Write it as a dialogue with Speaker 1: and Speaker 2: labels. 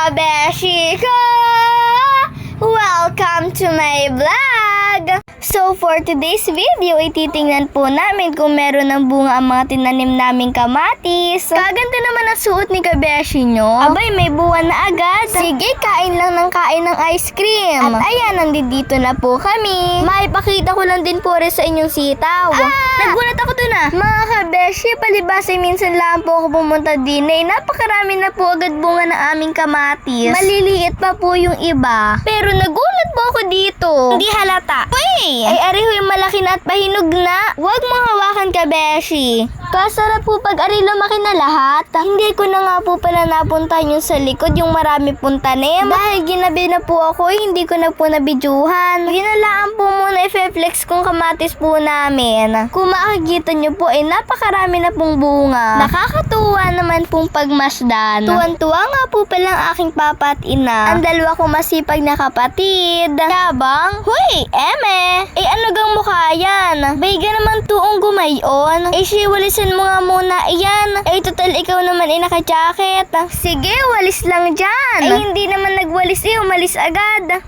Speaker 1: kabeshi ko! Welcome to my vlog! So for today's video, ititingnan po namin kung meron ng bunga ang mga tinanim naming kamatis. Kaganda naman ang suot ni kabeshi nyo. Abay, may buwan na agad. Sige, kain lang ng kain ng ice cream. At ayan, nandito na po kami. Maipakita ko lang din po rin sa inyong sitaw. Nagulat ako dun Mga kabeshi, palibasa minsan lang po ako pumunta din napakarami na po agad bunga ng aming kamatis. Maliliit pa po yung iba. Pero nagulat po ako dito. Hindi halata. Uy! Ay ariho yung malaki na at pahinog na. Huwag mong hawakan kabeshi. Kasarap po pag ari lumaki na lahat. Hindi ko na nga po pala napuntahan yung sa likod, yung marami pong tanim. Dahil ginabi na po ako, hindi ko na po nabidyuhan. Ginalaan po muna i-flex kong kamatis po namin. Kung makikita nyo po napakarami na pong bunga. Nakakatuwa naman pong pagmasdan. Tuwan-tuwa nga po palang aking papa at ina. Ang dalawa kong masipag na kapatid. Yabang, huy, eme. Ano gang mukha yan? Bayga naman tuong gumayon. Walisan mo nga muna iyan. Total ikaw naman naka-jacket. Sige, walis lang dyan. Hindi naman nagwalis umalis agad.